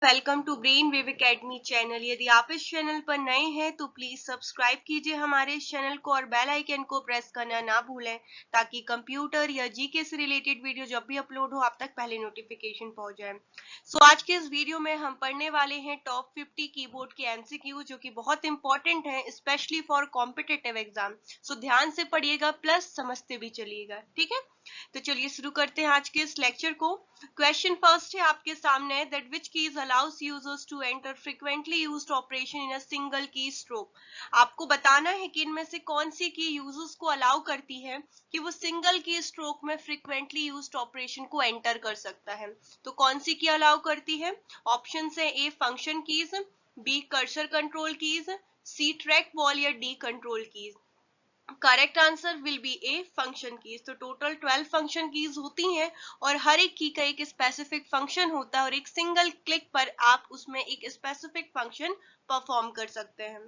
Welcome to brain wave academy channel. यदि आप इस चैनल पर नए हैं तो प्लीज सब्सक्राइब कीजिए हमारे इस चैनल को और बेल आइकन को प्रेस करना ना भूलें ताकि कंप्यूटर या जीके से रिलेटेड वीडियो जब भी अपलोड हो आप तक पहले नोटिफिकेशन पहुंच जाए। आज के इस वीडियो में हम पढ़ने वाले हैं टॉप 50 कीबोर्ड के एमसीक्यू जो कि बहुत इंपॉर्टेंट है स्पेशली फॉर कॉम्पिटिटिव एग्जाम। ध्यान से पढ़िएगा प्लस समझते भी चलिएगा, ठीक है। तो चलिए शुरू करते हैं आज के इस लेक्चर को। क्वेश्चन फर्स्ट है आपके सामने, that which keys allows users to enter frequently used operation in a single key stroke. आपको बताना है कि इनमें से कौन सी की यूजर्स को अलाउ करती है कि वो सिंगल की स्ट्रोक में फ्रीक्वेंटली यूज्ड ऑपरेशन को एंटर कर सकता है। तो कौन सी की अलाउ करती है? ऑप्शन है A function keys, B cursor control keys, C track ball या D control keys. Correct answer will be A function keys. तो टोटल 12 फंक्शन कीज होती हैं और हर एक की का एक स्पेसिफिक फंक्शन होता है और एक सिंगल क्लिक पर आप उसमें एक स्पेसिफिक फंक्शन परफॉर्म कर सकते हैं।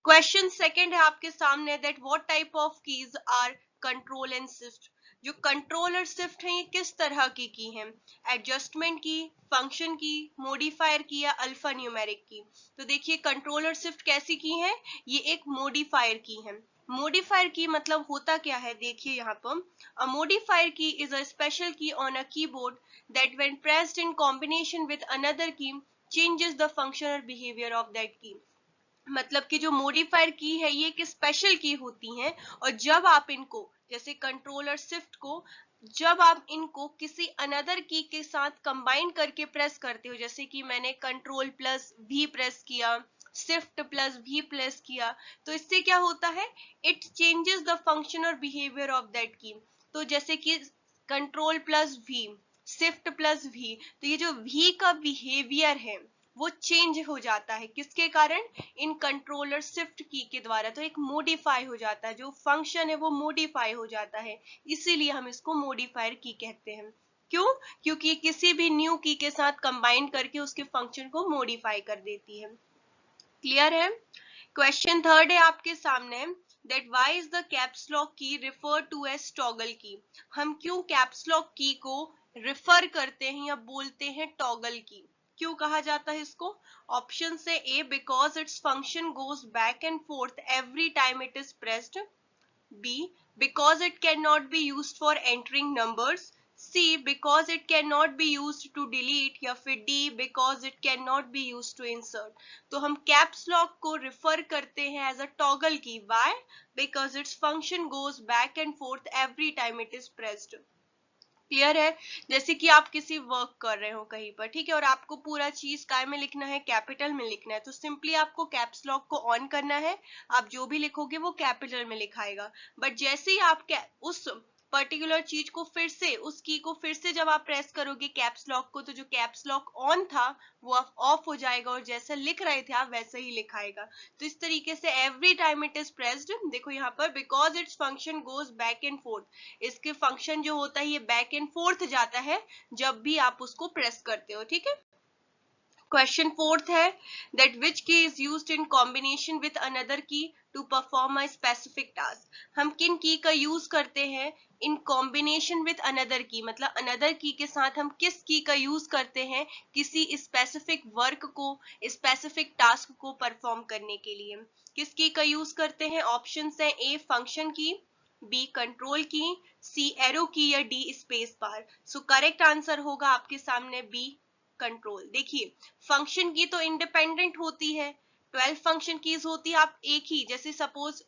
क्वेश्चन सेकंड है आपके सामने, that what type of keys are control and shift. जो कंट्रोल और शिफ्ट है ये किस तरह की हैं? एडजस्टमेंट की, फंक्शन की, मॉडिफायर की या अल्फा न्यूमेरिक की। तो देखिए कंट्रोल और शिफ्ट कैसी की है, ये एक मॉडिफायर की है। मॉडिफायर की मतलब होता क्या है, देखिए यहाँ पर अ मॉडिफायर की इज अ स्पेशल की on a keyboard that when pressed in combination with another की चेंजेस द फंक्शन और बिहेवियर ऑफ दैट की। मतलब कि जो मॉडिफायर की है ये एक स्पेशल की होती हैं और जब आप इनको जैसे कंट्रोल और शिफ्ट को जब आप इनको किसी अनदर की के साथ कंबाइन करके प्रेस करते हो, जैसे कि मैंने कंट्रोल प्लस वी प्रेस किया, शिफ्ट प्लस वी प्रेस किया, तो इससे क्या होता है, इट चेंजेस द फंक्शन और बिहेवियर ऑफ दैट की। तो जैसे कि control plus V, shift plus V, तो ये जो वी का बिहेवियर है वो चेंज हो जाता है किसके कारण, इन कंट्रोलर शिफ्ट की के द्वारा। तो एक मॉडिफाई हो जाता है, जो फंक्शन है वो मॉडिफाई हो जाता है, इसीलिए हम इसको मॉडिफायर की कहते हैं। क्यों? क्योंकि किसी भी न्यू की के साथ कंबाइन करके उसके फंक्शन को मॉडिफाई कर देती है। क्लियर है? क्वेश्चन थर्ड है आपके सामने, that why is the caps lock की रिफर टू एज टॉगल की। हम क्यों कैप्स लॉक की को रिफर करते हैं या बोलते हैं टॉगल की, क्यों कहा जाता है इसको? ऑप्शन से A because its function goes back and forth every time it is pressed, B because it can not be used for entering numbers, C because it can not be used to delete या फिर D because it can not be used to insert. तो हम caps lock को refer करते हैं as a toggle key. Why? Because its function goes back and forth every time it is pressed. Clear है? जैसे कि आप किसी वर्क कर रहे हो कहीं पर, ठीक है, और आपको पूरा चीज काय में लिखना है, कैपिटल में लिखना है, तो सिंपली आपको कैप्स लॉक को ऑन करना है। आप जो भी लिखोगे वो कैपिटल में लिखाएगा। बट जैसे ही आप उस पर्टिकुलर चीज को फिर से, उस की को फिर से जब आप प्रेस करोगे कैप्स लॉक को, तो जो कैप्स लॉक ऑन था वो ऑफ हो जाएगा और जैसा लिख रहे थे आप वैसे ही लिखाएगा। तो इस तरीके से every time it is pressed, देखो यहाँ पर because its function goes back and fourth, इसके फंक्शन जो होता है ये बैक एंड फोर्थ जाता है जब भी आप उसको प्रेस करते हो, ठीक है। क्वेश्चन फोर्थ है, that which key is used in combination with another key to perform a specific task. हम किन की का यूज करते हैं इन कॉम्बिनेशन विद अनदर की, मतलब अनदर की के साथ हम किस की का यूज करते हैं किसी स्पेसिफिक वर्क को, स्पेसिफिक टास्क को परफॉर्म करने के लिए। किस की का यूज करते हैं? ऑप्शन है ए फंक्शन की, बी कंट्रोल की, सी एरो की या डी स्पेस बार। सो करेक्ट आंसर होगा आपके सामने बी कंट्रोल। देखिए फंक्शन की तो इंडिपेंडेंट होती है, 12 फंक्शन कीज होती है, आप एक ही, जैसे सपोज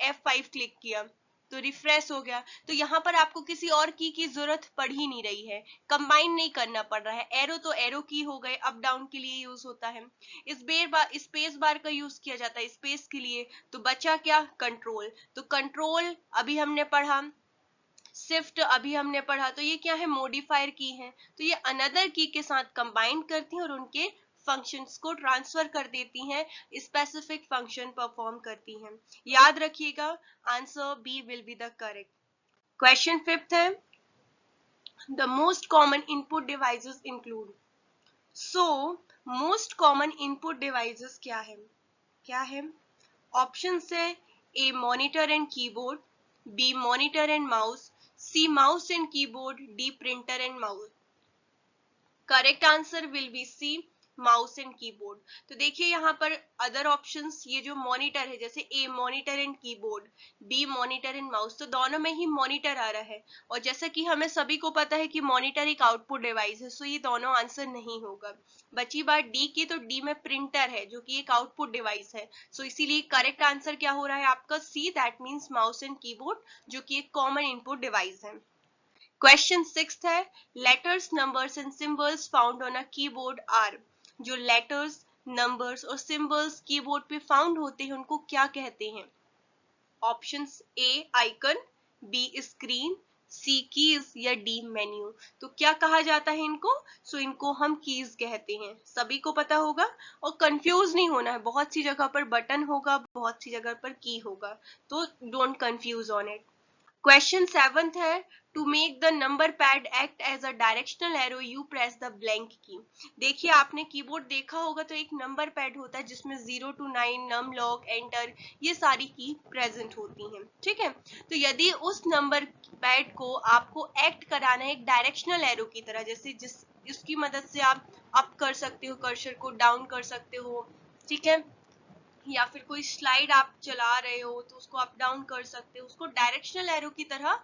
F5 क्लिक किया तो रिफ्रेश हो गया, तो यहाँ पर आपको किसी और की जरूरत पड़ ही नहीं रही है, कंबाइन नहीं करना पड़ रहा है। एरो तो एरो की हो गए, अप डाउन के लिए यूज होता है। स्पेस बार का यूज किया जाता है स्पेस के लिए, तो बचा क्या? कंट्रोल। तो कंट्रोल अभी हमने पढ़ा, शिफ्ट अभी हमने पढ़ा, तो ये क्या है? मॉडिफायर की है। तो ये अनदर की के साथ कंबाइन करती हैं और उनके फंक्शंस को ट्रांसफर कर देती हैं, स्पेसिफिक फंक्शन परफॉर्म करती हैं। याद रखिएगा answer B will be the correct. Question fifth है, the most common input devices include. So most common input devices क्या है? क्या है? ऑप्शन है A monitor and keyboard, B monitor and mouse, C mouse and keyboard, D printer and mouse. Correct answer will be C mouse and keyboard. तो देखिए यहाँ पर other options, ये जो मॉनिटर है, जैसे A monitor and keyboard, B monitor and mouse, तो दोनों में ही मॉनिटर आ रहा है। और जैसा कि हमें सभी को पता है कि मॉनिटर एक आउटपुट डिवाइस है, सो ये दोनों आंसर नहीं होगा। बची बात डी की, तो डी में प्रिंटर है जो कि एक आउटपुट डिवाइस है, सो इसीलिए करेक्ट आंसर क्या हो रहा है आपका C, that means mouse and keyboard, जो कि एक कॉमन इनपुट डिवाइस है। क्वेश्चन 6 है, letters numbers and symbols found on a keyboard are. जो लेटर्स, नंबर्स और सिंबल्स कीबोर्ड पे फाउंड होते हैं उनको क्या कहते हैं? Options A icon, B screen, C keys या डी मेन्यू। तो क्या कहा जाता है इनको? सो इनको हम कीज कहते हैं, सभी को पता होगा। और कंफ्यूज नहीं होना है, बहुत सी जगह पर बटन होगा, बहुत सी जगह पर की होगा, तो don't confuse on it. Question 7 है, to make the number pad act as a directional arrow you press the blank key. देखिए आपने कीबोर्ड देखा होगा तो एक नंबर पैड होता है जिसमें 0 to 9, नम लॉक, एंटर, ये सारी की प्रेजेंट होती हैं, ठीक है। तो यदि उस नंबर पैड को आपको एक्ट कराना है एक डायरेक्शनल एरो की तरह, जैसे जिसकी मदद से आप अप कर सकते हो कर्सर को, डाउन कर सकते हो, ठीक है, या फिर कोई स्लाइड आप चला रहे हो तो उसको अप डाउन कर सकते हो, उसको डायरेक्शनल एरो की तरह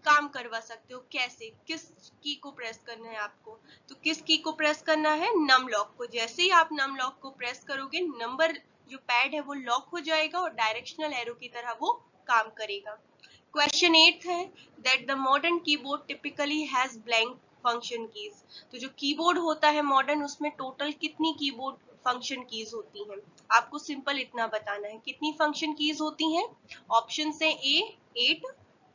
काम करवा सकते हो। कैसे? किस की को प्रेस करना है आपको? तो किस की को प्रेस करना है? नम लॉक को। जैसे ही आप नम लॉक को प्रेस करोगे, नंबर जो पैड है वो लॉक हो जाएगा और डायरेक्शनल एरो की तरह वो काम करेगा। क्वेश्चन 8 है, that the modern keyboard typically has blank function keys. तो जो कीबोर्ड होता है मॉडर्न, उसमें टोटल कितनी कीबोर्ड फंक्शन कीज होती हैं? आपको सिंपल इतना बताना है, कितनी फंक्शन कीज होती हैं? ऑप्शन है ए 8,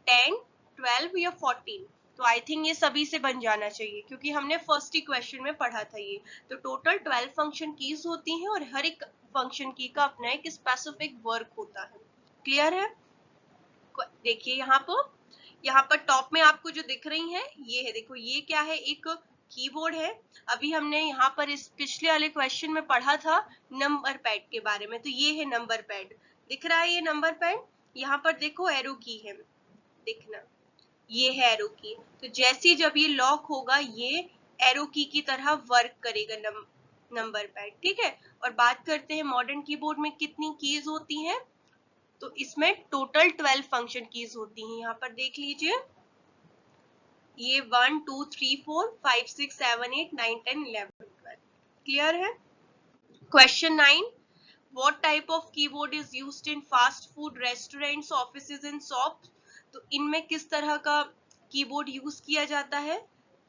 10, 12 या 14। तो आई थिंक ये सभी से बन जाना चाहिए क्योंकि हमने फर्स्ट ही क्वेश्चन में पढ़ा था ये। तो टोटल 12 फंक्शन कीज होती हैं और हर एक फंक्शन की का अपना एक स्पेसिफिक वर्क होता है। क्लियर है? देखिए यहाँ पर टॉप में आपको जो दिख रही है ये है, देखो ये क्या है, एक कीबोर्ड है। अभी हमने यहाँ पर इस पिछले वाले क्वेश्चन में पढ़ा था नंबर पैड के बारे में, तो ये है नंबर पैड, दिख रहा है ये नंबर पैड। यहाँ पर देखो एरो की है, देखना ये है एरो की। तो जैसे जब ये लॉक होगा ये एरो की तरह वर्क करेगा नंबर पैड, ठीक है। और बात करते हैं मॉडर्न कीबोर्ड में कितनी कीज होती हैं, तो इसमें टोटल 12 फंक्शन कीज होती हैं। यहाँ पर देख लीजिए, ये 1 2 3 4 5 6 7 8 9 10 11 12। क्लियर है? Question 9, what type of keyboard is used in fast food restaurants, offices and shops. तो इनमें किस तरह का कीबोर्ड यूज किया जाता है?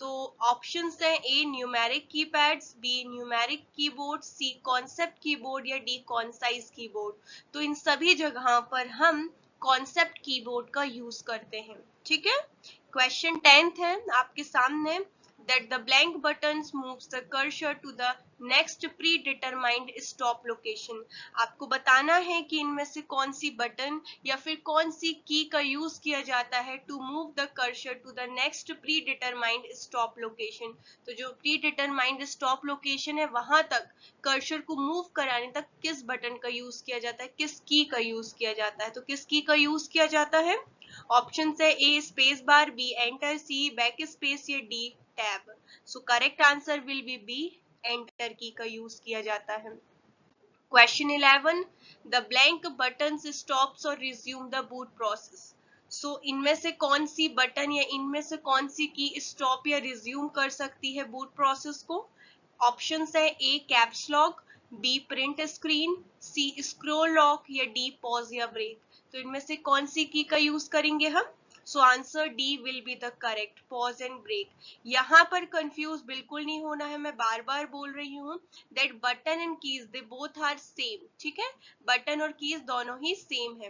तो ऑप्शंस है A numeric keypads, B numeric keyboard, C concept keyboard या डी कॉन्साइज कीबोर्ड। तो इन सभी जगह पर हम कॉन्सेप्ट कीबोर्ड का यूज करते हैं, ठीक है। क्वेश्चन 10 है आपके सामने, that the blank buttons moves the cursor to the next predetermined stop location। आपको बताना है कि इनमें से कौन सी बटन या फिर कौन सी की का यूज किया जाता है to move the cursor to the next predetermined stop location। तो जो predetermined stop location है वहां तक कर्सर को मूव कराने तक किस बटन का यूज किया जाता है, किस की का यूज किया जाता है? तो किस की का यूज किया जाता है? ऑप्शन है A space bar, B enter, C back space या D tab. So correct answer will be B, enter key का यूज किया जाता है। Question 11, the blank button stops और resume the boot process. So इनमें से कौन सी बटन या इनमें से कौन सी की स्टॉप या रिज्यूम कर सकती है बूट प्रोसेस को? ऑप्शंस है A caps lock, B print screen, C scroll lock या डी पॉज या ब्रेक। तो इनमें से कौन सी की का यूज करेंगे हम? So answer D will be the correct, pause and break. यहाँ पर कंफ्यूज बिल्कुल नहीं होना है, मैं बार बार बोल रही हूँ that button and keys they both are same, ठीक है, बटन और कीज दोनों ही सेम है।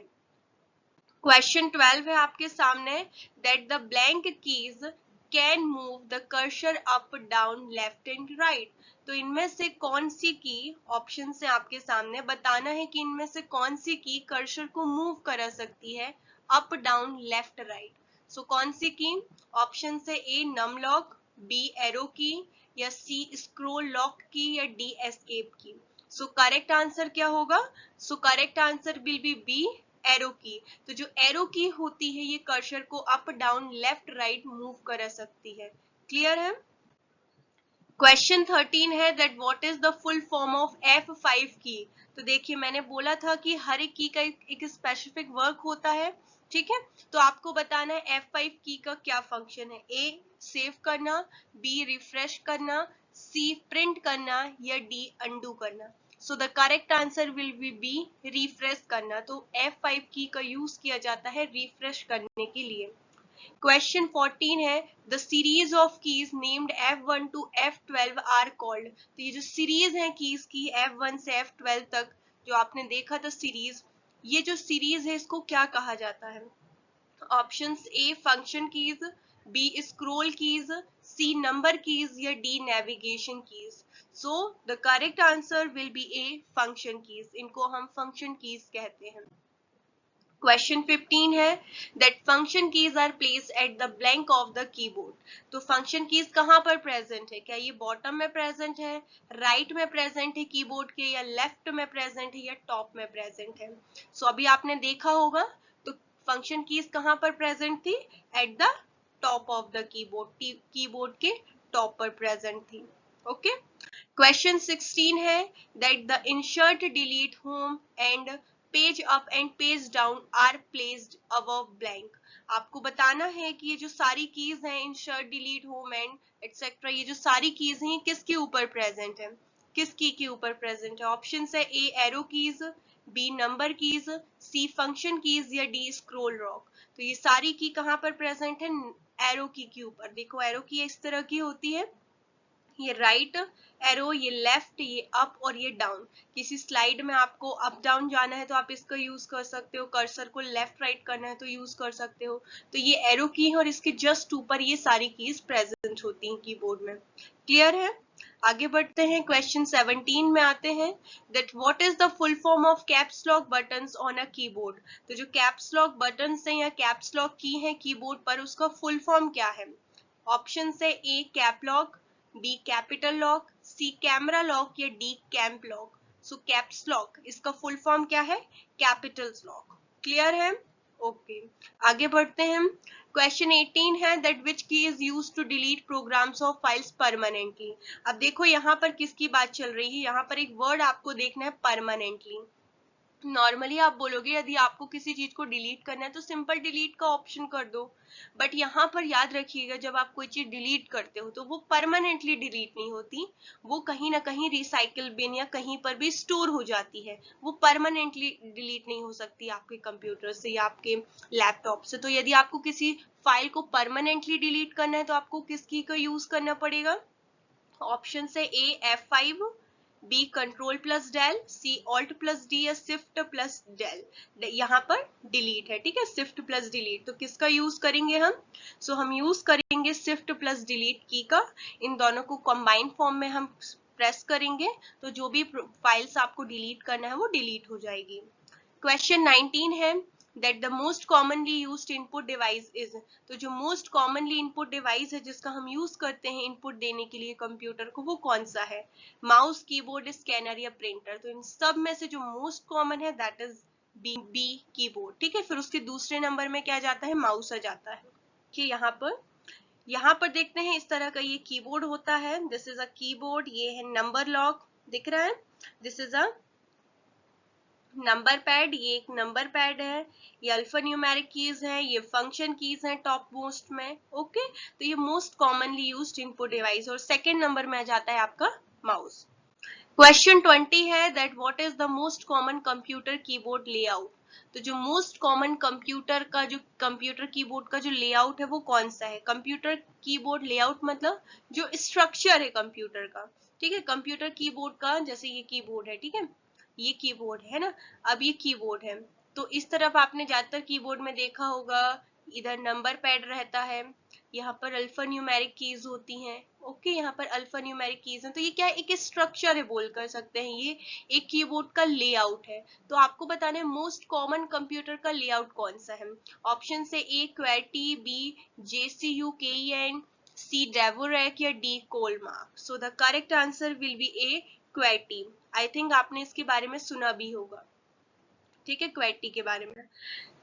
क्वेश्चन 12 है आपके सामने, that the blank keys can move the cursor up down left and right. तो इनमें से कौन सी की, ऑप्शन से आपके सामने बताना है कि इनमें से कौन सी की कर्सर को मूव करा सकती है अप डाउन लेफ्ट राइट। सो कौन सी की? ऑप्शन से ए नम लॉक, बी एरो की या सी स्क्रॉल लॉक की या डी एस्केप की। सो करेक्ट आंसर क्या होगा? So correct answer will be B arrow key. तो जो एरो की होती है ये कर्सर को up down left right move करा सकती है। क्लियर है? क्वेश्चन 13 है that what is the full form of F5 की। तो देखिए मैंने बोला था कि हर एक की का एक स्पेसिफिक वर्क होता है, ठीक है। तो आपको बताना है F5 की का क्या फंक्शन है। ए सेव करना, बी रिफ्रेश करना, सी प्रिंट करना या डी अनडू करना। सो the correct answer will B refresh करना। तो F5 की का यूज किया जाता है रिफ्रेश करने के लिए। क्वेश्चन 14 है the series of keys named F1 to F12 are called. तो ये जो सीरीज है कीज की F1 से F12 तक जो आपने देखा था सीरीज, ये जो सीरीज है इसको क्या कहा जाता है। Options A function keys, B scroll keys, C number keys या D navigation keys. So the correct answer will be A function keys. इनको हम फंक्शन कीज कहते हैं। क्वेश्चन 15 है that function keys are placed at the blank of the keyboard. तो function keys कहाँ पर present है, क्या ये बॉटम में प्रेजेंट है, राइट में प्रेजेंट है कीबोर्ड के, या लेफ्ट में प्रेजेंट है, या टॉप में प्रेजेंट है। सो अभी आपने देखा होगा तो फंक्शन कीज कहाँ पर प्रेजेंट थी, at the top of the keyboard, keyboard के टॉप पर प्रेजेंट थी। ओके। क्वेश्चन 16 है that the insert delete home end page up and page down are placed above blank. आपको बताना है कि ये जो सारी कीज हैं insert delete home end etcetera, ये जो सारी कीज हैं किसके ऊपर प्रेजेंट है, किस की के ऊपर प्रेजेंट है। ऑप्शन है A arrow keys, B number keys, C function keys या डी स्क्रॉल रॉक। तो ये सारी की कहाँ पर प्रेजेंट है, एरो की के ऊपर। देखो एरो की इस तरह की होती है, ये राइट एरो, ये लेफ्ट, ये अप और ये डाउन। किसी स्लाइड में आपको अप डाउन जाना है तो आप इसका यूज कर सकते हो, कर्सर को लेफ्ट राइट करना है तो यूज कर सकते हो। तो ये एरो की है और इसके जस्ट ऊपर ये सारी कीज प्रेजेंट होती हैं कीबोर्ड में। क्लियर है। आगे बढ़ते हैं, क्वेश्चन 17 में आते हैं that what is the full form of caps lock buttons on a keyboard. तो जो कैप्स लॉक बटन्स हैं या कैप्स लॉक की है कीबोर्ड पर, उसका फुल फॉर्म क्या है। ऑप्शन है A cap lock, B capital lock, C camera lock या D camp lock. So caps lock इसका फुल फॉर्म क्या है, कैपिटल्स लॉक। क्लियर है। ओके। आगे बढ़ते हैं, क्वेश्चन 18 है that which key is used to delete programs of files permanently. अब देखो यहाँ पर किसकी बात चल रही है, यहाँ पर एक वर्ड आपको देखना है परमानेंटली। नॉर्मली आप बोलोगे यदि आपको किसी चीज को डिलीट करना है तो सिंपल डिलीट का ऑप्शन कर दो, बट यहाँ पर याद रखिएगा जब आप कोई चीज डिलीट करते हो तो वो परमानेंटली डिलीट नहीं होती, वो कहीं ना कहीं रिसाइकल बिन या कहीं पर भी स्टोर हो जाती है। वो परमानेंटली डिलीट नहीं हो सकती आपके कंप्यूटर से या आपके लैपटॉप से। तो यदि आपको किसी फाइल को परमानेंटली डिलीट करना है तो आपको किस की का यूज करना पड़ेगा। ऑप्शन है A F5, B control plus del, C alt plus D या शिफ्ट प्लस डेल। यहाँ पर डिलीट है, ठीक है, शिफ्ट प्लस डिलीट। तो किसका यूज करेंगे हम, सो हम यूज करेंगे शिफ्ट प्लस डिलीट की का। इन दोनों को कंबाइन फॉर्म में हम प्रेस करेंगे तो जो भी फाइल्स आपको डिलीट करना है वो डिलीट हो जाएगी। क्वेश्चन 19 है that the most commonly used input device is. तो जो मोस्ट कॉमनली इनपुट डिवाइस है जिसका हम यूज करते हैं इनपुट देने के लिए कंप्यूटर को, वो कौन सा है। माउस, कीबोर्ड, स्कैनर या प्रिंटर। तो इन सब में से जो मोस्ट कॉमन है दैट इज बी कीबोर्ड, ठीक है। फिर उसके दूसरे नंबर में क्या जाता है, माउस आ जाता है। कि यहाँ पर देखते हैं इस तरह का ये कीबोर्ड होता है, दिस इज अ कीबोर्ड। ये है नंबर लॉक दिख रहा है, this is a number pad, ये एक नंबर पैड है। ये अल्फा न्यूमेरिक कीज है, ये फंक्शन कीज है टॉप मोस्ट में। ओके। तो ये most commonly used input device और सेकंड नंबर में आ जाता है आपका माउस। क्वेश्चन 20 है that what is the most common computer keyboard layout. तो जो मोस्ट कॉमन कंप्यूटर कीबोर्ड का जो लेआउट है वो कौन सा है। कंप्यूटर कीबोर्ड लेआउट मतलब जो स्ट्रक्चर है कंप्यूटर का, ठीक है। कंप्यूटर कीबोर्ड का जैसे ये कीबोर्ड है, ठीक है, ये कीबोर्ड है ना। अब ये कीबोर्ड है तो इस तरफ आपने ज्यादातर कीबोर्ड में देखा होगा इधर नंबर पैड रहता है, यहाँ पर अल्फा न्यूमेरिक कीज होती हैं। ओके, यहाँ पर अल्फा न्यूमेरिक कीज हैं। तो ये क्या है, एक स्ट्रक्चर है बोल कर सकते हैं, ये एक कीबोर्ड का लेआउट है। तो आपको बताना है मोस्ट कॉमन कंप्यूटर का लेआउट कौन सा है। ऑप्शन से ए qwerty, B JCUKEN, C Dvorak या D Colemak. So the correct answer will be A क्वेटी। आई थिंक आपने इसके बारे में सुना भी होगा। ठीक है, QWERTY के बारे में।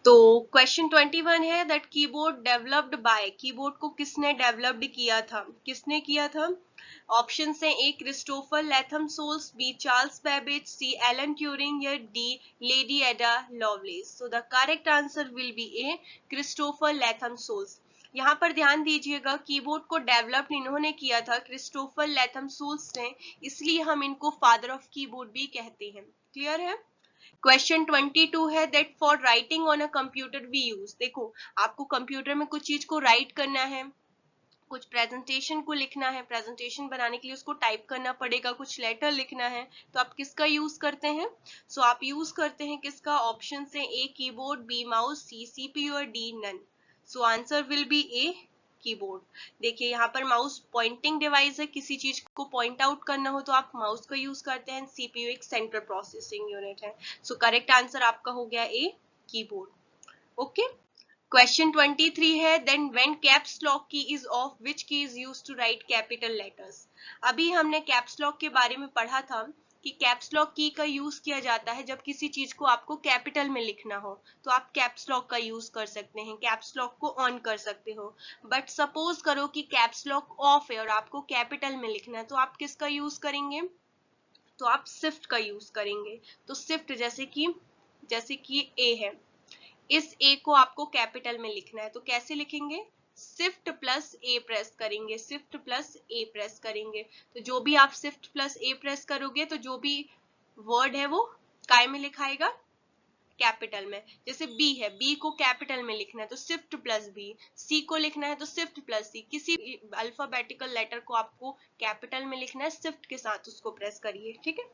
तो क्वेश्चन 21 है that keyboard developed by, keyboard को किसने डेवलप्ड किया था, किसने किया था? ऑप्शन है A Christopher Latham Sholes, B Charles Babbage, C Alan Turing या D Lady Ada Lovelace. So the correct answer will be A Christopher Latham Sholes. यहाँ पर ध्यान दीजिएगा, कीबोर्ड को डेवलप इन्होंने किया था क्रिस्टोफर लैथम सोल्स ने, इसलिए हम इनको फादर ऑफ कीबोर्ड भी कहते हैं। क्लियर है? क्वेश्चन 22 है that for writing on a computer we use, देखो आपको कंप्यूटर में कुछ चीज को राइट करना है, कुछ प्रेजेंटेशन को लिखना है, प्रेजेंटेशन बनाने के लिए उसको टाइप करना पड़ेगा, कुछ लेटर लिखना है, तो आप किसका यूज करते हैं? सो आप यूज करते हैं किसका? ऑप्शन से A keyboard, B mouse, C CPU और D none. So answer will be A keyboard. देखिए यहाँ पर माउस पॉइंटिंग डिवाइस है, किसी चीज को पॉइंट आउट करना हो तो आप माउस का यूज करते हैं, सीपीयू एक सेंट्रल प्रोसेसिंग यूनिट है। सो करेक्ट आंसर आपका हो गया ए कीबोर्ड। ओके, क्वेश्चन 23 है then when caps lock key is off which key is used to write capital letters. अभी हमने कैप्स लॉक के बारे में पढ़ा था कि कैप्स लॉक की का यूज किया जाता है जब किसी चीज को आपको कैपिटल में लिखना हो, तो आप कैप्स लॉक का यूज कर सकते हैं, कैप्स लॉक को ऑन कर सकते हो। बट सपोज करो कि कैप्स लॉक ऑफ है और आपको कैपिटल में लिखना है, तो आप किसका यूज करेंगे? तो आप शिफ्ट का यूज करेंगे। तो शिफ्ट जैसे कि ए है, इस ए को आपको कैपिटल में लिखना है, तो कैसे लिखेंगे? शिफ्ट प्लस ए प्रेस करेंगे, शिफ्ट प्लस ए प्रेस करेंगे। तो जो भी आप शिफ्ट प्लस ए प्रेस करोगे तो जो भी वर्ड है वो काय में लिखाएगा? कैपिटल में। जैसे बी है, बी को कैपिटल में लिखना है तो शिफ्ट प्लस बी, सी को लिखना है तो शिफ्ट प्लस सी, किसी अल्फाबेटिकल लेटर को आपको कैपिटल में लिखना है, शिफ्ट के साथ उसको प्रेस करिए। ठीक है,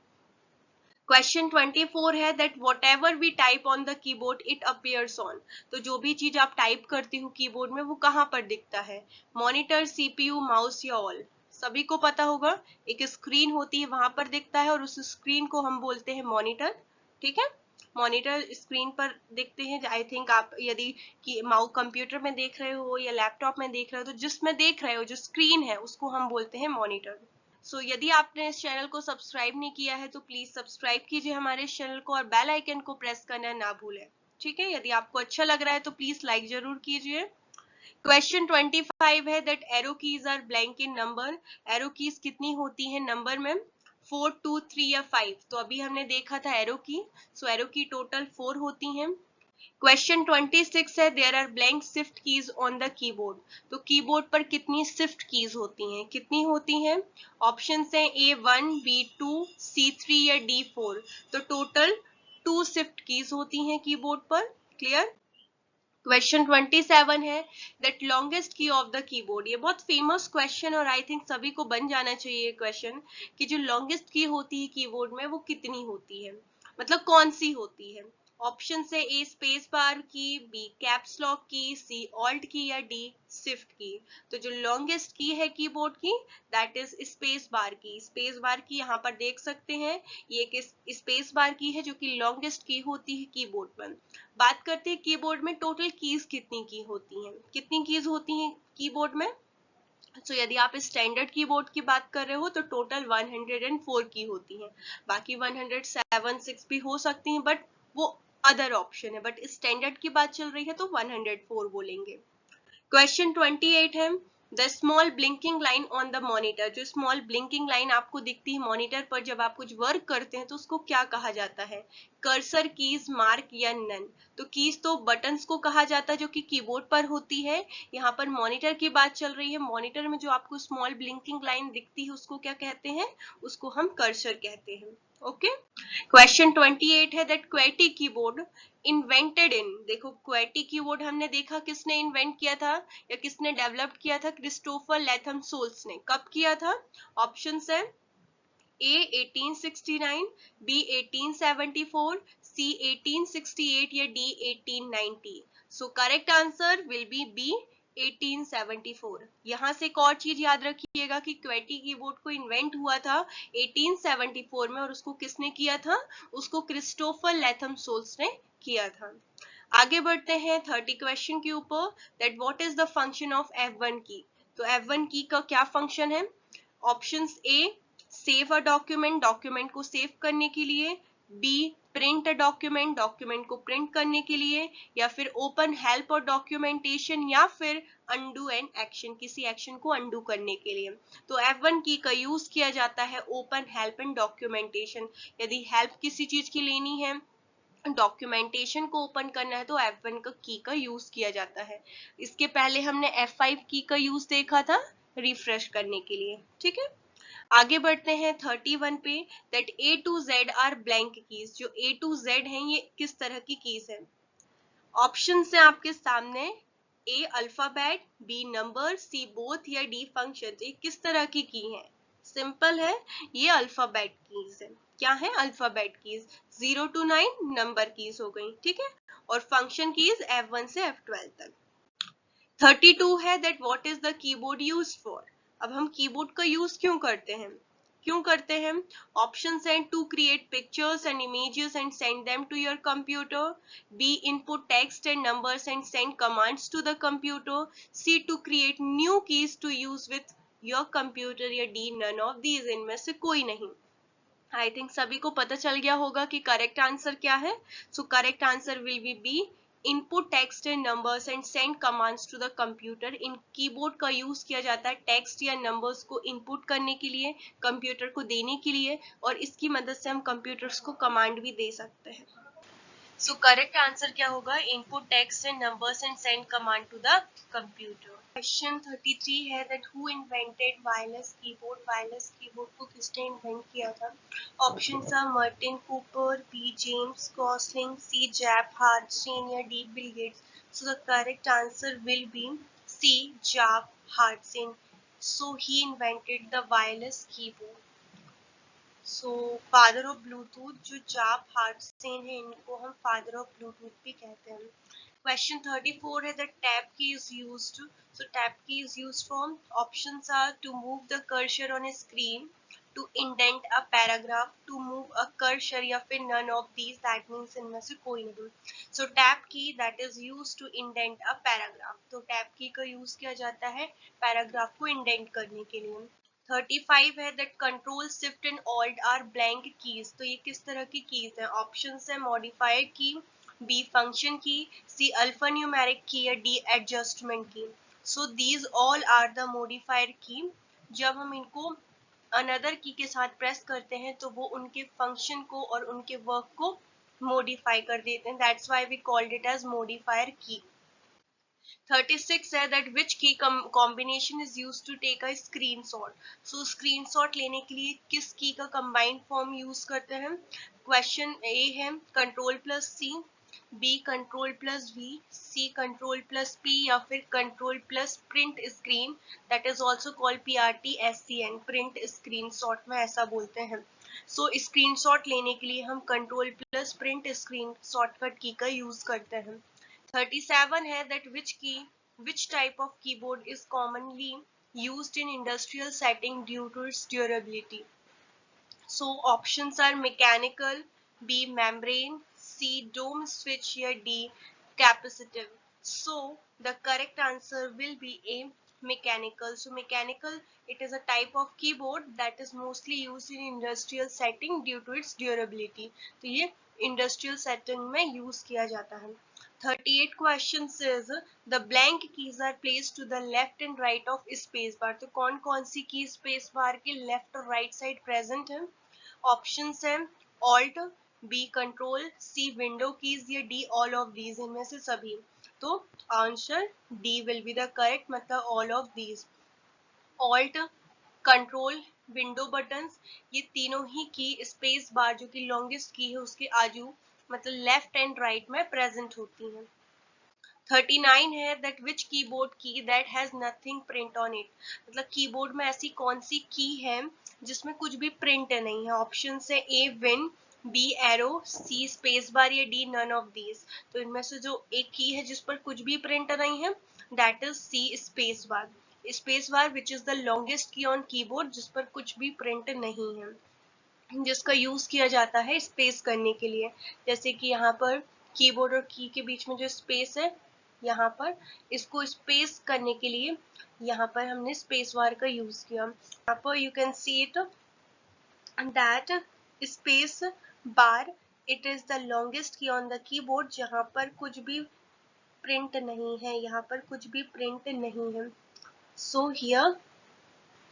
क्वेश्चन 24 है that whatever we type on the keyboard it appears on. तो जो भी चीज आप टाइप करते हो कीबोर्ड में वो कहाँ पर दिखता है? मॉनिटर, सीपीयू, माउस या ऑल? सभी को पता होगा, एक स्क्रीन होती है वहां पर दिखता है और उस स्क्रीन को हम बोलते हैं मॉनिटर। ठीक है, मॉनिटर स्क्रीन पर दिखते हैं। आई थिंक आप यदि कि माउस कंप्यूटर में देख रहे हो या लैपटॉप में देख रहे हो, तो जिसमें देख रहे हो जो स्क्रीन है उसको हम बोलते हैं मॉनिटर। सो यदि आपने इस चैनल को सब्सक्राइब नहीं किया है तो प्लीज सब्सक्राइब कीजिए हमारे इस चैनल को और बेल आइकन को प्रेस करना ना भूलें। ठीक है, यदि आपको अच्छा लग रहा है तो प्लीज लाइक जरूर कीजिए। क्वेश्चन 25 है that arrow keys are blank in number. Arrow keys कितनी होती है नंबर में? 4, 2, 3 या 5? तो अभी हमने देखा था एरो की, सो एरो की टोटल 4 होती हैं। क्वेश्चन 26 है there are blank shift keys on the keyboard. तो कीबोर्ड पर कितनी शिफ्ट कीज होती हैं? कितनी होती हैं? ऑप्शन है A1, B2, C3 या D4। तो टोटल 2 शिफ्ट कीज होती हैं कीबोर्ड पर। क्लियर? क्वेश्चन 27 है that longest key of the keyboard. ये बहुत फेमस क्वेश्चन और आई थिंक सभी को बन जाना चाहिए क्वेश्चन कि जो लॉन्गेस्ट की होती है कीबोर्ड में वो कितनी होती है, मतलब कौन सी होती है? ऑप्शन से ए स्पेस बार की, बी कैप्स लॉक की, सी ऑल्ट की या डी शिफ्ट की। तो जो लॉन्गेस्ट की है कीबोर्ड की दैट इज स्पेस बार की। स्पेस बार की यहाँ पर देख सकते हैं, ये एक स्पेस बार की है जो कि लॉन्गेस्ट की होती है कीबोर्ड पर। बात करते हैं कीबोर्ड में टोटल कीज कितनी की होती हैं, कितनी कीज होती हैं कीबोर्ड में? तो यदि आप स्टैंडर्ड कीबोर्ड की बात कर रहे हो तो टोटल 104 की होती हैं। बाकी 107, 6 भी हो सकती हैं बट वो अदर ऑप्शन है, बट स्टैंडर्ड की बात चल रही है तो 104 बोलेंगे। क्वेश्चन 28 है the small blinking line on the monitor. जो स्मॉल ब्लिंकिंग लाइन आपको दिखती है मॉनिटर पर जब आप कुछ वर्क करते हैं तो उसको क्या कहा जाता है? कर्सर, कीज, मार्क या नन? तो कीज तो बटन्स को कहा जाता है जो कि कीबोर्ड पर होती है। यहाँ पर मॉनिटर की बात चल रही है, मॉनिटर में जो आपको स्मॉल ब्लिंकिंग लाइन दिखती है उसको क्या कहते हैं? उसको हम कर्सर कहते हैं। ओके, क्वेश्चन 28 है that qwerty keyboard invented in. देखो क्वेटी कीबोर्ड हमने देखा किसने इन्वेंट किया था या किसने डेवलप किया था? क्रिस्टोफर लैथम सोल्स ने। कब किया था? ऑप्शंस है ए 1869, बी 1874, सी 1868 या D 1890। So correct answer will be B 1874। यहाँ से एक और चीज याद रखिएगा कि क्वेटी कीबोर्ड को इन्वेंट हुआ था 1874 में और उसको किसने किया था? उसको क्रिस्टोफर लैथम सोल्स ने किया था। आगे बढ़ते हैं 30 क्वेश्चन के ऊपर that what is the function of F1 key. तो F1 की का क्या फंक्शन है? Options A save a document, document को सेव करने के लिए, B print a document, document को प्रिंट करने के लिए, या फिर ओपन हेल्प और डॉक्यूमेंटेशन, या फिर अनडू एन एक्शन, किसी एक्शन को अनडू करने के लिए। तो F1 की का यूज किया जाता है ओपन हेल्प एंड डॉक्यूमेंटेशन। यदि हेल्प किसी चीज की लेनी है, डॉक्यूमेंटेशन को ओपन करना है, तो F1 का की का यूज किया जाता है। इसके पहले हमने F5 की का यूज देखा था रिफ्रेश करने के लिए। ठीक है, आगे बढ़ते हैं 31 पे। That A to Z are blank keys. जो A to Z हैं ये किस तरह की कीज है? ऑप्शन है आपके सामने, A alphabet, B number, C both, या डी फंक्शन। ये किस तरह की है? सिंपल है, ये अल्फाबेट कीज है। क्या है? Alphabet keys. 0 to 9 number keys हो गई, ठीक है, और फंक्शन कीज F1 से F12 तक। 32 है that what is the keyboard used for. अब हम कीबोर्ड का यूज क्यों करते हैं? ऑप्शन है to create pictures and images and send them to your computer, B input text and numbers and send commands to the computer, C to create new keys to use with your computer, या D none of these, इनमें से कोई नहीं। I think सभी को पता चल गया होगा कि करेक्ट आंसर क्या है। So correct answer will be input text and numbers and send commands to the computer. इन कीबोर्ड का यूज किया जाता है टेक्स्ट या नंबर्स को इनपुट करने के लिए, कंप्यूटर को देने के लिए, और इसकी मदद से हम कंप्यूटर्स को कमांड भी दे सकते हैं। सो करेक्ट आंसर क्या होगा? Input text and numbers and send command to the computer. Question 33 है that who invented wireless keyboard. Wireless keyboard को किसने इन्वेंट किया था? Options are Martin Cooper, B James Gosling, C Jaap Haartsen, या D Bill Gates. So the correct answer will be C Jaap Haartsen. So he invented the wireless keyboard. So father of Bluetooth जो Jaap हार्टसेन है, इनको हम father of Bluetooth भी कहते हैं। Question 34 है that tab key is used. So tab key is used for, options are to move the cursor on a screen, to indent a paragraph, to move a cursor, या फिर none of these, that means इनमें से कोई नहीं। So tab key that is used to indent a paragraph. तो tab key का use किया जाता है पैराग्राफ को इंडेंट करने के लिए। 35 है that control shift and alt are blank keys. तो ये किस तरह की कीज है? ऑप्शन है मॉडिफाइड की, बी फंक्शन की, सी अल्फा न्यूमेरिक की, या D adjustment key. So these all are the modified key. जब हम इनको अनदर की के साथ प्रेस करते हैं तो वो उनके फंक्शन को और उनके वर्क को मॉडिफाई कर देते हैं। That's why we called it as modifier key. 36 है that which key combination is use to take a screenshot. So screenshot लेने के लिए किस की का कंबाइंड फॉर्म यूज करते हैं? क्वेश्चन ए है control plus C, B control plus V, C control plus P, या फिर control plus print screen, that is also called PRTSCN, print screen shot में ऐसा बोलते हैं। सो स्क्रीनशॉट लेने के लिए हम control plus print screen shortcut key का यूज करते हैं। 37 है that which type of keyboard is commonly used in industrial setting due to its durability. So options are mechanical, B membrane, C dome switch, या D capacitive. So the correct answer will be A mechanical. So mechanical, it is a type of keyboard that is mostly used in industrial setting due to its durability. तो ये industrial setting में use किया जाता है। 38 question says the blank keys are placed to the left and right of space bar. तो कौन कौन सी की space bar के left और right side present है? ऑप्शंस है alt, B control, C window keys, या डी ऑल ऑफ दीज, इनमें से सभी। तो answer D will be the correct, मतलब all of these. Alt, control, window buttons, ये तीनों ही की स्पेस बार जो कि लॉन्गेस्ट की है उसके आजू, मतलब लेफ्ट एंड राइट में प्रेजेंट होती हैं। 39 है दैट विच कीबोर्ड की that has nothing print on it. मतलब कीबोर्ड में ऐसी कौन सी की है जिसमें कुछ भी प्रिंट नहीं है? ऑप्शन है a win, B arrow, C space बार, या डी नन ऑफ दीज। तो इनमें से जो एक की है जिस पर कुछ भी प्रिंट नहीं है, that is C space bar. Space bar which is the longest key on keyboard, जिस पर कुछ भी प्रिंट नहीं है, जिसका यूज किया जाता है स्पेस करने के लिए। जैसे कि यहाँ पर कीबोर्ड और की के बीच में जो स्पेस है, यहाँ पर इसको स्पेस करने के लिए यहाँ पर हमने स्पेस बार का यूज किया। यहाँ पर you can see it that space bar it is the longest key on the keyboard, जहां पर कुछ भी प्रिंट नहीं है, यहाँ पर कुछ भी प्रिंट नहीं है। So here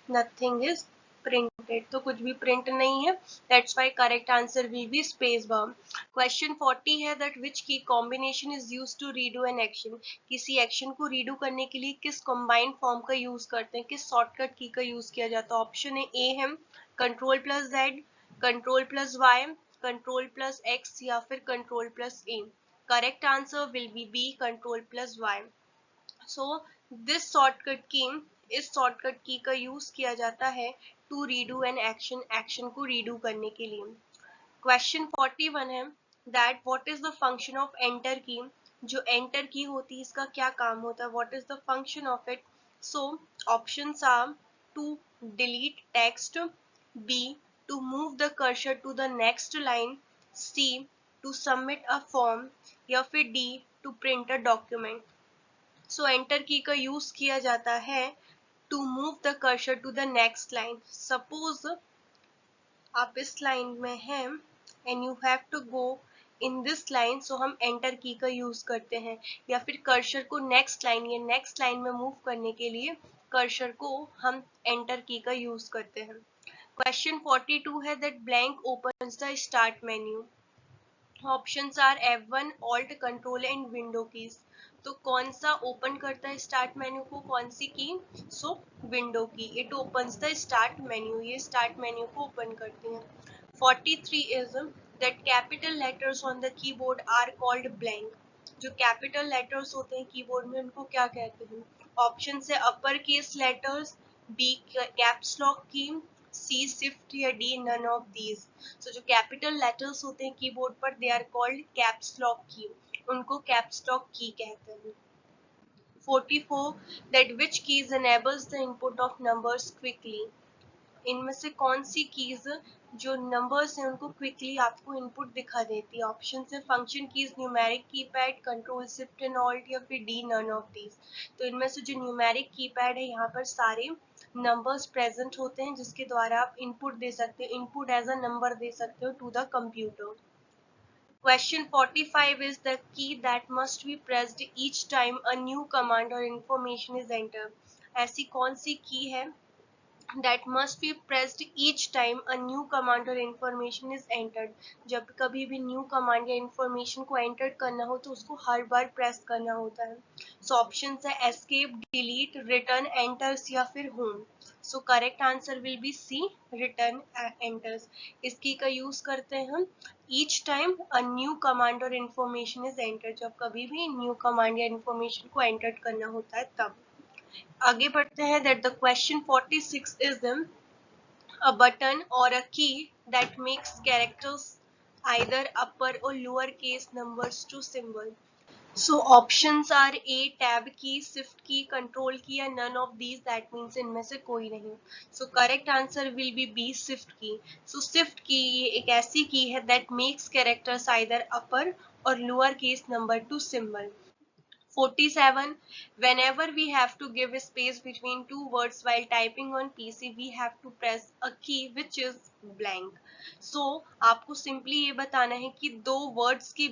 nothing is printed, तो कुछ भी प्रिंट नहीं है, that's why correct answer will be space bar. Question 40 है that which key combination is used to redo an action, किसी एक्शन को रीडू करने के लिए किस कंबाइंड फॉर्म का यूज करते हैं, किस शॉर्टकट की का यूज किया जाता है। ऑप्शन ए है control plus Z, control plus Y, control plus X या फिर control plus A. Correct answer will be B control plus Y. So this इस शॉर्टकट की का यूज किया जाता है to redo an action, action को redo करने के लिए। क्वेश्चन 41 है that what is the function of enter key, जो एंटर की होती है इसका क्या काम होता है, what is the function of it. So options are to delete text, B to move the cursor to the next line, C to submit a form या फिर D to print a document. So enter key का use किया जाता है to move the cursor to the next line. Suppose आप इस line में हैं and you have to go in this line, so हम एंटर की का यूज करते हैं, या फिर कर्सर को नेक्स्ट लाइन या नेक्स्ट लाइन में मूव करने के लिए कर्सर को हम एंटर की का यूज करते हैं। क्वेश्चन 42 है that blank opens the start menu. Options are F1 alt control and window keys. तो कौन सा ओपन करता है स्टार्ट मेन्यू को, कौन सी key, so window key, it opens the start menu, ये स्टार्ट मेन्यू को ओपन करती है। 43 is that capital letters on the keyboard are called blank, जो कैपिटल लेटर्स होते हैं कीबोर्ड में उनको क्या कहते हैं। ऑप्शन है upper case letters, B caps lock key, C shift या D none of these. So जो कैपिटल लेटर्स होते हैं कीबोर्ड पर they are called caps lock key, उनको कैप्स लॉक की कहते हैं। 44 that which keys enables the input of numbers quickly, इनमें से कौन सी कीज जो नंबर्स हैं उनको क्विकली आपको इनपुट दिखा देती है। ऑप्शन है function keys, numeric keypad, control shift and alt या फिर डी नन ऑफ दीज। तो इनमें से जो न्यूमेरिक कीपैड है यहाँ पर सारे नंबर्स प्रेजेंट होते हैं जिसके द्वारा आप इनपुट दे सकते हो, इनपुट एज अ नंबर दे सकते हो to the computer. Question 45 is the key that must be pressed each time a new command or information is entered. ऐसी कौन सी की है that must be pressed each time a new command or information is entered, जब कभी भी new command या information को एंटर करना हो तो उसको हर बार प्रेस करना होता है। सो ऑप्शन है एस्केप, डिलीट, रिटर्न, एंटर्स या फिर home. So correct answer will be C return enters. इसकी का यूज करते हैं हम each time a new command और इंफॉर्मेशन इज एंटर, जब कभी भी न्यू कमांड या इंफॉर्मेशन को एंटर करना होता है तब। आगे बढ़ते हैं that the question 46 is a button or a key that makes characters either upper or lower case numbers to symbol. So options are A tab key, shift key, control key या none of these, that means इनमें से कोई नहीं। So correct answer will be B shift key. So shift key ये एक ऐसी की है that makes characters either upper or lower case number to symbol. 47 whenever we have to give space between two words while typing on PC we have to press a key which is blank. So आपको simply ये बताना है कि दो words के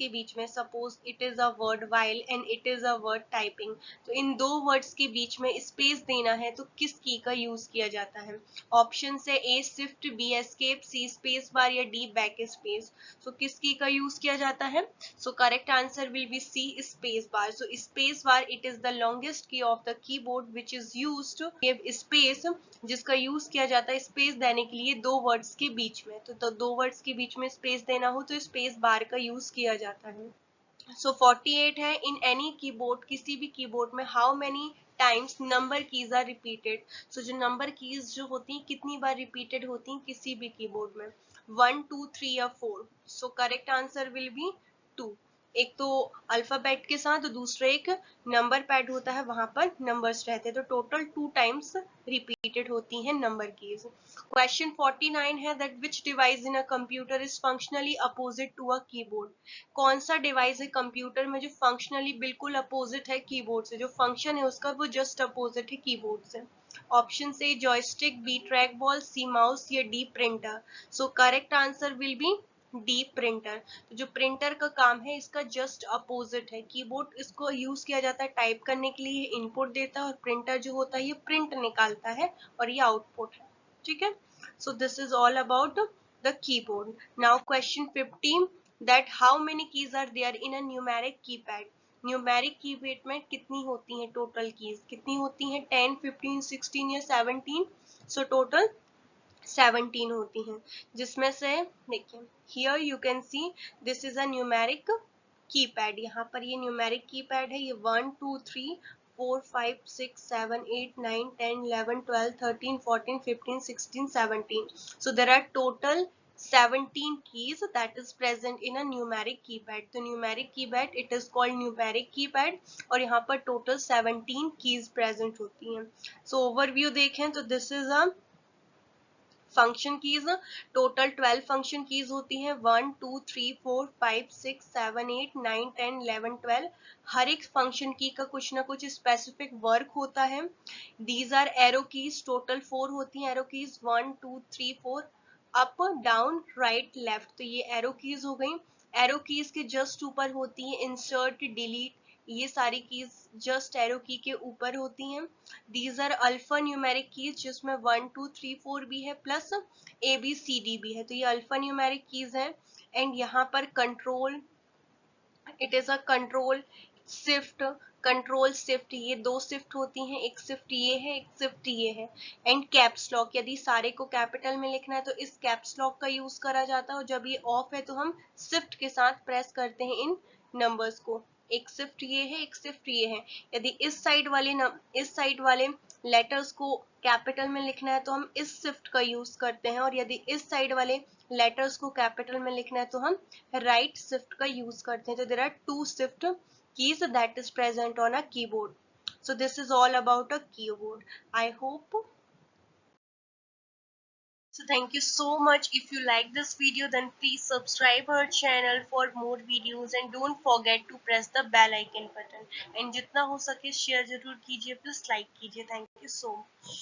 बीच में suppose it is a word while and it is a word typing, तो इन दो वर्ड्स के बीच में स्पेस देना है तो किस की का यूज किया जाता है। ऑप्शन है ए शिफ्ट, बी एस्केप, सी स्पेस बार या डी बैक स्पेस। सो किस की का यूज किया जाता है, so correct answer will be C space bar. So space bar it is the longest key of the keyboard which is used to give space, जिसका use किया जाता है स्पेस देने के लिए दो वर्ड्स के बीच में। तो दो वर्ड्स के बीच में स्पेस देना हो तो स्पेस बार का यूज किया जाता है। सो 48 है इन एनी कीबोर्ड, किसी भी कीबोर्ड में how many times number keys are repeated. So जो नंबर कीज जो होती हैं कितनी बार रिपीटेड होती हैं किसी भी कीबोर्ड में, 1 2 3 या 4। सो करेक्ट आंसर विल बी 2। एक तो अल्फाबेट के साथ दूसरा एक नंबर पैड होता है वहां पर नंबर्स रहते हैं, तो टोटल 2 टाइम्स रिपीटेड होती हैं नंबर कीज। क्वेश्चन 49 है that which device in a computer is functionally opposite to a keyboard. कौन सा डिवाइस है कंप्यूटर में जो फंक्शनली बिल्कुल अपोजिट है कीबोर्ड से, जो फंक्शन है उसका वो जस्ट अपोजिट है कीबोर्ड से। ऑप्शन से joystick, B track ball, sea mouse या D printer. So correct answer will B D printer. तो जो प्रिंटर का काम है इसका जस्ट अपोजिट है। कीबोर्ड इसको यूज किया जाता है टाइप करने के लिए, इनपुट देता है, और प्रिंटर जो होता है ये प्रिंट निकालता है और ये आउटपुट है। ठीक है, so this is all about the keyboard. Now question 15, that how many keys are there in a numeric keypad। Numeric keypad में कितनी होती हैं टोटल कीज, कितनी होती हैं 10, 15, 16 या 17। सो टोटल 17 होती हैं, जिसमें से देखिए here you can see this is a numeric keypad. यहाँ पर ये न्यूमेरिक कीपैड है। ये 1 2 3 4 5 6 7 8 9 10 11 12 13 14 15 16 17। So there are total 17 keys that is present in a numeric keypad। तो numeric keypad it is called numeric keypad और यहाँ पर total 17 keys present होती हैं। So overview देखें तो this is a function keys. Total 12 function keys होती हैं, 1 2 3 4 5 6 7 8 9 10 11 12। हर एक फंक्शन की का कुछ ना कुछ स्पेसिफिक वर्क होता है। These are arrow keys, total 4 होती हैं arrow keys, 1 2 3 4, up down right left. तो ये एरो कीज हो गई। एरो कीज के जस्ट ऊपर होती है इंसर्ट, डिलीट, ये सारी कीज जस्ट एरो की के ऊपर होती हैं। These are alphanumeric keys, जिसमें 1 2 3 4 भी है प्लस ABCD भी है। तो ये अल्फा न्यूमेरिक कीज है। एंड यहाँ पर control, it is a control, shift, control shift, ये दो शिफ्ट होती हैं, एक शिफ्ट ये है, एक शिफ्ट ये है। एंड कैप्स लॉक, यदि सारे को कैपिटल में लिखना है तो इस कैप्स लॉक का यूज करा जाता है, और जब ये ऑफ है तो हम शिफ्ट के साथ प्रेस करते हैं इन नंबर्स को। एक शिफ्ट ये है, एक शिफ्ट ये है। यदि इस साइड वाले लेटर्स को कैपिटल में लिखना है तो हम इस शिफ्ट का यूज करते हैं, और यदि इस साइड वाले लेटर्स को कैपिटल में लिखना है तो हम राइट शिफ्ट का यूज करते हैं। तो there are two shift keys that is present on a keyboard। So this is all about a keyboard, I hope। So thank you so much। If you like this video then please subscribe our channel for more videos and don't forget to press the bell icon button। and जितना हो सके share जरूर कीजिए, plus like कीजिए। Thank you so much.